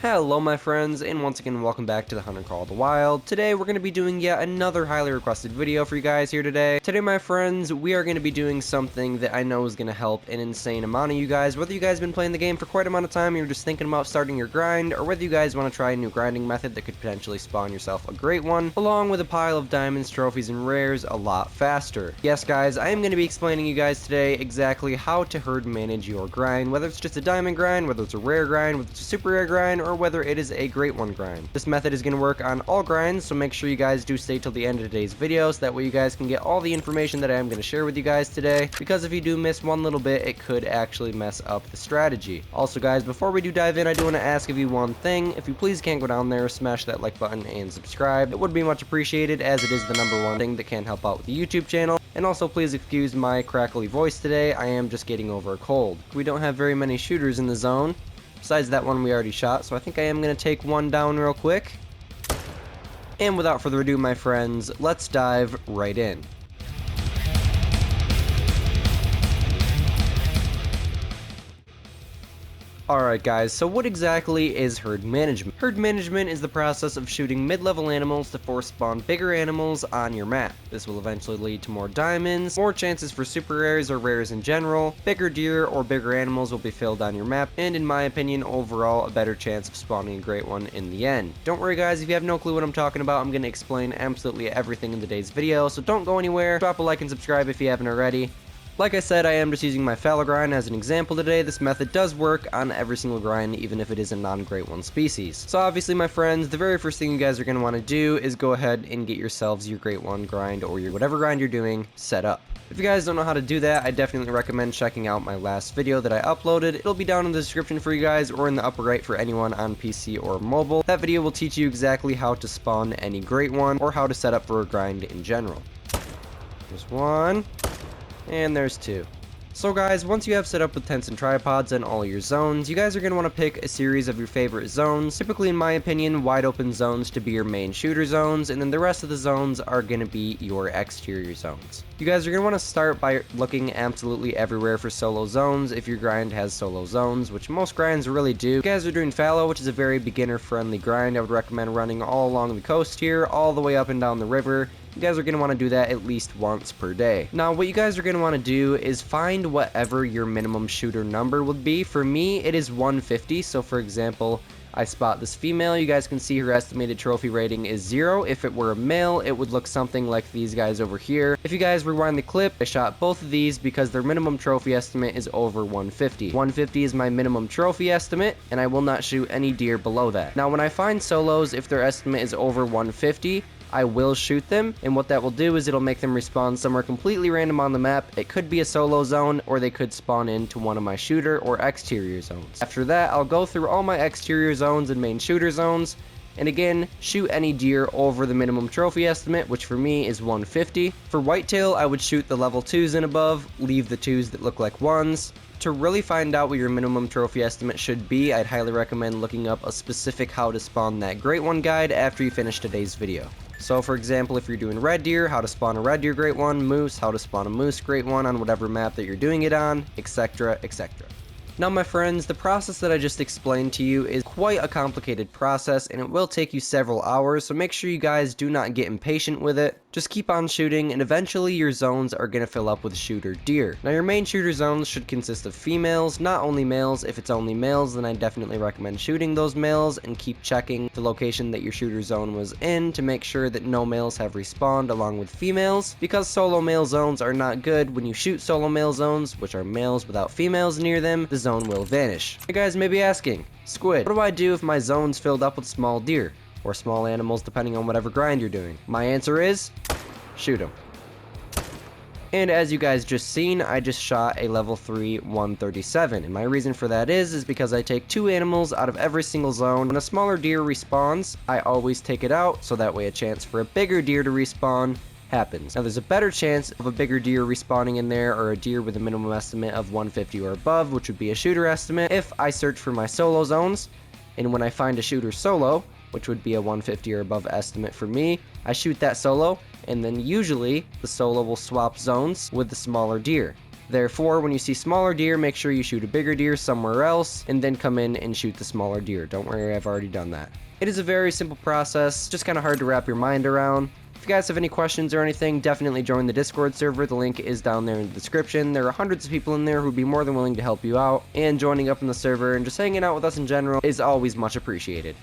Hello my friends, and once again welcome back to the Hunter Call of the Wild. Today we're going to be doing yet another highly requested video for you guys here today. Today my friends, we are going to be doing something that I know is going to help an insane amount of you guys, whether you guys have been playing the game for quite a amount of time and you're just thinking about starting your grind, or whether you guys want to try a new grinding method that could potentially spawn yourself a great one, along with a pile of diamonds, trophies, and rares a lot faster. Yes guys, I am going to be explaining you guys today exactly how to herd manage your grind, whether it's just a diamond grind, whether it's a rare grind, whether it's a super rare grind, or whether it is a great one grind. This method is going to work on all grinds, so make sure you guys do stay till the end of today's video, so that way you guys can get all the information that I am going to share with you guys today, because if you do miss one little bit, it could actually mess up the strategy. Also guys, before we do dive in, I do want to ask of you one thing. If you please can't go down there, smash that like button and subscribe. It would be much appreciated, as it is the #1 thing that can help out with the YouTube channel. And also please excuse my crackly voice today, I am just getting over a cold. We don't have very many shooters in the zone, besides that one we already shot, so I think I am going to take one down real quick. And without further ado my friends, let's dive right in. Alright guys, so what exactly is herd management? Herd management is the process of shooting mid-level animals to force spawn bigger animals on your map. This will eventually lead to more diamonds, more chances for super rares or rares in general, bigger deer or bigger animals will be filled on your map, and in my opinion, overall, a better chance of spawning a great one in the end. Don't worry guys, if you have no clue what I'm talking about, I'm going to explain absolutely everything in today's video, so don't go anywhere, drop a like and subscribe if you haven't already. Like I said, I am just using my fallow grind as an example today. This method does work on every single grind, even if it is a non-great one species. So obviously my friends, the very first thing you guys are going to want to do is go ahead and get yourselves your great one grind, or your whatever grind you're doing, set up. If you guys don't know how to do that, I definitely recommend checking out my last video that I uploaded. It'll be down in the description for you guys, or in the upper right for anyone on PC or mobile. That video will teach you exactly how to spawn any great one, or how to set up for a grind in general. There's one. And there's two. So guys, once you have set up with tents and tripods and all your zones, you guys are going to want to pick a series of your favorite zones. Typically, in my opinion, wide open zones to be your main shooter zones, and then the rest of the zones are going to be your exterior zones. You guys are going to want to start by looking absolutely everywhere for solo zones if your grind has solo zones, which most grinds really do. If you guys are doing fallow, which is a very beginner friendly grind, I would recommend running all along the coast here, all the way up and down the river. You guys are going to want to do that at least once per day. Now, what you guys are going to want to do is find whatever your minimum shooter number would be. For me, it is 150. So, for example, I spot this female. You guys can see her estimated trophy rating is 0. If it were a male, it would look something like these guys over here. If you guys rewind the clip, I shot both of these because their minimum trophy estimate is over 150. 150 is my minimum trophy estimate, and I will not shoot any deer below that. Now, when I find solos, if their estimate is over 150, I will shoot them, and what that will do is it'll make them respawn somewhere completely random on the map. It could be a solo zone, or they could spawn into one of my shooter or exterior zones. After that, I'll go through all my exterior zones and main shooter zones, and again, shoot any deer over the minimum trophy estimate, which for me is 150. For whitetail, I would shoot the level 2s and above, leave the 2s that look like 1s. To really find out what your minimum trophy estimate should be, I'd highly recommend looking up a specific how to spawn that great one guide after you finish today's video. So for example, if you're doing red deer, how to spawn a red deer great one, moose, how to spawn a moose great one on whatever map that you're doing it on, etc, etc. Now my friends, the process that I just explained to you is quite a complicated process, and it will take you several hours, so make sure you guys do not get impatient with it. Just keep on shooting, and eventually your zones are going to fill up with shooter deer. Now your main shooter zones should consist of females, not only males. If it's only males, then I definitely recommend shooting those males, and keep checking the location that your shooter zone was in to make sure that no males have respawned along with females, because solo male zones are not good. When you shoot solo male zones, which are males without females near them, the zone will vanish. You guys may be asking, Squid, what do I do if my zone's filled up with small deer, or small animals depending on whatever grind you're doing? My answer is, shoot them. And as you guys just seen, I just shot a level 3 137, and my reason for that is because I take 2 animals out of every single zone. When a smaller deer respawns, I always take it out, so that way a chance for a bigger deer to respawn happens. Now there's a better chance of a bigger deer respawning in there, or a deer with a minimum estimate of 150 or above, which would be a shooter estimate, if I search for my solo zones, and when I find a shooter solo, which would be a 150 or above estimate for me, I shoot that solo, and then usually the solo will swap zones with the smaller deer. Therefore, when you see smaller deer, make sure you shoot a bigger deer somewhere else, and then come in and shoot the smaller deer. Don't worry, I've already done that. It is a very simple process, just kind of hard to wrap your mind around. If you guys have any questions or anything, definitely join the Discord server. The link is down there in the description. There are hundreds of people in there who would be more than willing to help you out, and joining up in the server and just hanging out with us in general is always much appreciated.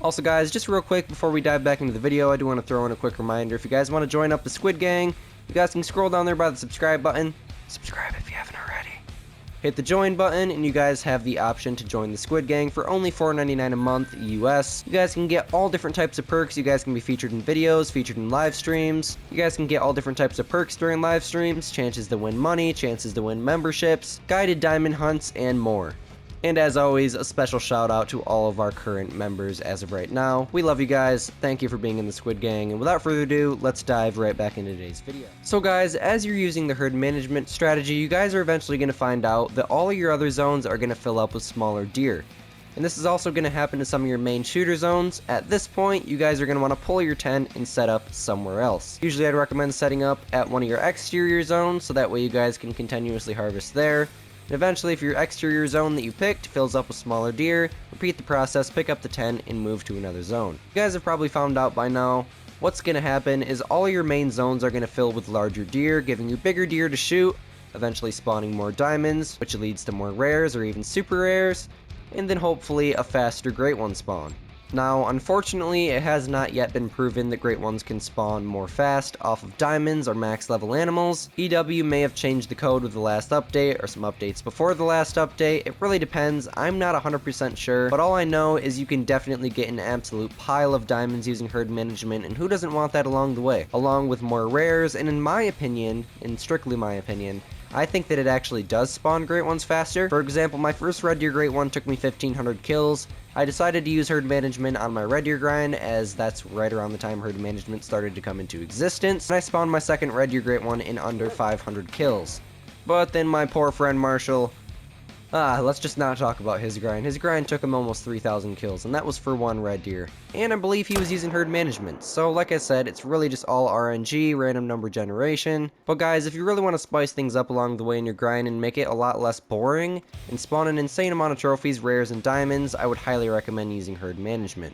Also guys, just real quick before we dive back into the video, I do want to throw in a quick reminder. If you guys want to join up the Squid Gang, you guys can scroll down there by the subscribe button. Subscribe if you haven't already. Hit the join button and you guys have the option to join the Squid Gang for only $4.99 a month US. You guys can get all different types of perks. You guys can be featured in videos, featured in live streams. You guys can get all different types of perks during live streams, chances to win money, chances to win memberships, guided diamond hunts, and more. And as always, a special shout out to all of our current members as of right now. We love you guys, thank you for being in the Squid Gang, and without further ado, let's dive right back into today's video. So guys, as you're using the herd management strategy, you guys are eventually going to find out that all of your other zones are going to fill up with smaller deer. And this is also going to happen to some of your main shooter zones. At this point, you guys are going to want to pull your tent and set up somewhere else. Usually I'd recommend setting up at one of your exterior zones, so that way you guys can continuously harvest there. And eventually, if your exterior zone that you picked fills up with smaller deer, repeat the process, pick up the tent, and move to another zone. You guys have probably found out by now, what's going to happen is all your main zones are going to fill with larger deer, giving you bigger deer to shoot, eventually spawning more diamonds, which leads to more rares or even super rares, and then hopefully a faster great one spawn. Now, unfortunately, it has not yet been proven that great ones can spawn more fast off of diamonds or max level animals. EW may have changed the code with the last update or some updates before the last update. It really depends. I'm not 100% sure, but all I know is you can definitely get an absolute pile of diamonds using herd management, and who doesn't want that along the way? Along with more rares, and in my opinion, and strictly my opinion, I think that it actually does spawn great ones faster. For example, my first red deer great one took me 1500 kills. I decided to use herd management on my red deer grind, as that's right around the time herd management started to come into existence, and I spawned my second red deer great one in under 500 kills. But then my poor friend Marshall, let's just not talk about his grind. His grind took him almost 3,000 kills, and that was for one red deer. And I believe he was using herd management. So like I said, it's really just all RNG, random number generation. But guys, if you really want to spice things up along the way in your grind and make it a lot less boring, and spawn an insane amount of trophies, rares, and diamonds, I would highly recommend using herd management.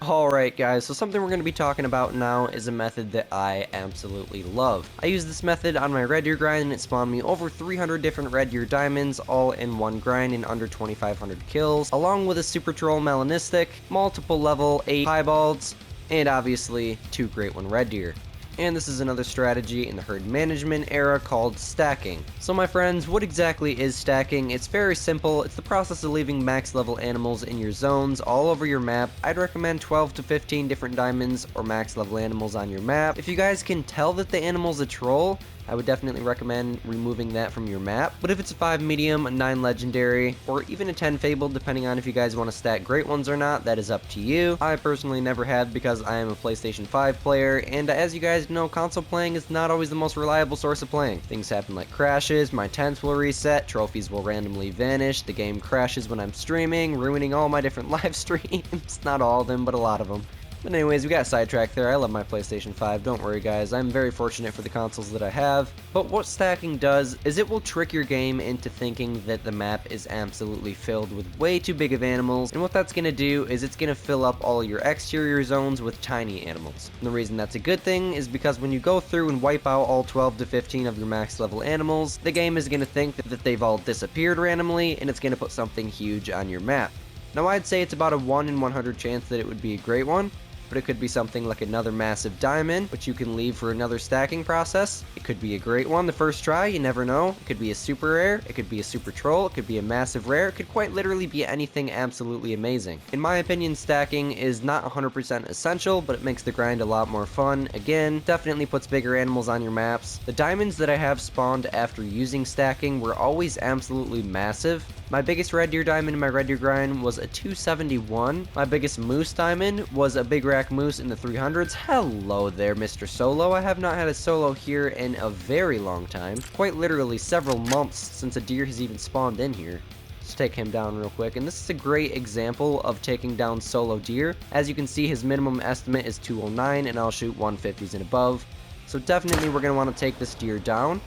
Alright guys, so something we're going to be talking about now is a method that I absolutely love. I use this method on my red deer grind and it spawned me over 300 different red deer diamonds all in one grind in under 2,500 kills, along with a super troll melanistic, multiple level 8 piebalds, and obviously 2 great one red deer. And this is another strategy in the herd management era called stacking. So my friends, what exactly is stacking? It's very simple. It's the process of leaving max level animals in your zones all over your map. I'd recommend 12 to 15 different diamonds or max level animals on your map. If you guys can tell that the animal's a troll, I would definitely recommend removing that from your map. But if it's a 5 medium, a 9 legendary, or even a 10 fabled, depending on if you guys want to stack great ones or not, that is up to you. I personally never have because I am a PlayStation 5 player, and as you guys know, console playing is not always the most reliable source of playing. Things happen like crashes, my tents will reset, trophies will randomly vanish, the game crashes when I'm streaming, ruining all my different live streams. Not all of them, but a lot of them. But anyways, we got sidetracked there. I love my PlayStation 5, don't worry guys, I'm very fortunate for the consoles that I have. But what stacking does is it will trick your game into thinking that the map is absolutely filled with way too big of animals, and what that's going to do is it's going to fill up all your exterior zones with tiny animals. And the reason that's a good thing is because when you go through and wipe out all 12 to 15 of your max level animals, the game is going to think that they've all disappeared randomly, and it's going to put something huge on your map. Now I'd say it's about a 1 in 100 chance that it would be a great one, but it could be something like another massive diamond, which you can leave for another stacking process. It could be a great one the first try, you never know. It could be a super rare, it could be a super troll, it could be a massive rare, it could quite literally be anything absolutely amazing. In my opinion, stacking is not 100% essential, but it makes the grind a lot more fun. Again, definitely puts bigger animals on your maps. The diamonds that I have spawned after using stacking were always absolutely massive. My biggest red deer diamond in my red deer grind was a 271. My biggest moose diamond was a big rack moose in the 300s. Hello there, Mr. Solo. I have not had a solo here in a very long time. Quite literally several months since a deer has even spawned in here. Let's take him down real quick, and this is a great example of taking down solo deer. As you can see, his minimum estimate is 209, and I'll shoot 150s and above. So definitely we're going to want to take this deer down,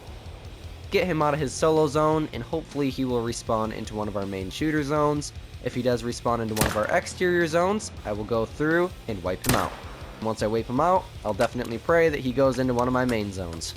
get him out of his solo zone, and hopefully he will respawn into one of our main shooter zones. If he does respawn into one of our exterior zones, I will go through and wipe him out. Once I wipe him out, I'll definitely pray that he goes into one of my main zones.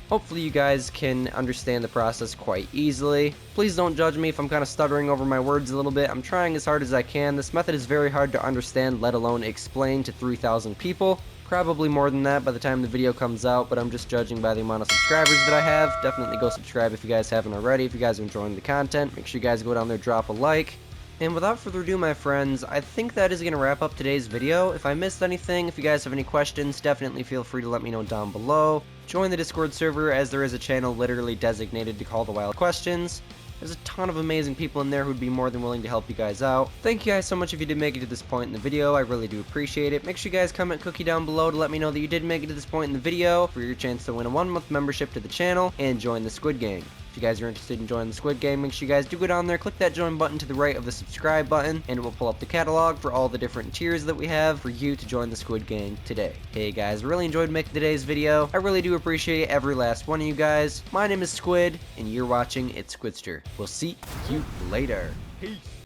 Hopefully you guys can understand the process quite easily. Please don't judge me if I'm kind of stuttering over my words a little bit. I'm trying as hard as I can. This method is very hard to understand, let alone explain to 3,000 people. Probably more than that by the time the video comes out, but I'm just judging by the amount of subscribers that I have. Definitely go subscribe if you guys haven't already. If you guys are enjoying the content, make sure you guys go down there, drop a like. And without further ado, my friends, I think that is going to wrap up today's video. If I missed anything, if you guys have any questions, definitely feel free to let me know down below. Join the Discord server, as there is a channel literally designated to call the wild questions. There's a ton of amazing people in there who'd be more than willing to help you guys out. Thank you guys so much if you did make it to this point in the video. I really do appreciate it. Make sure you guys comment cookie down below to let me know that you did make it to this point in the video for your chance to win a 1-month membership to the channel and join the Squid Gang. If you guys are interested in joining the Squid Gang, make sure you guys do go down there, click that join button to the right of the subscribe button, and it will pull up the catalog for all the different tiers that we have for you to join the Squid Gang today. Hey guys, really enjoyed making today's video. I really do appreciate every last one of you guys. My name is Squid, and you're watching It's Squidster. We'll see you later. Peace.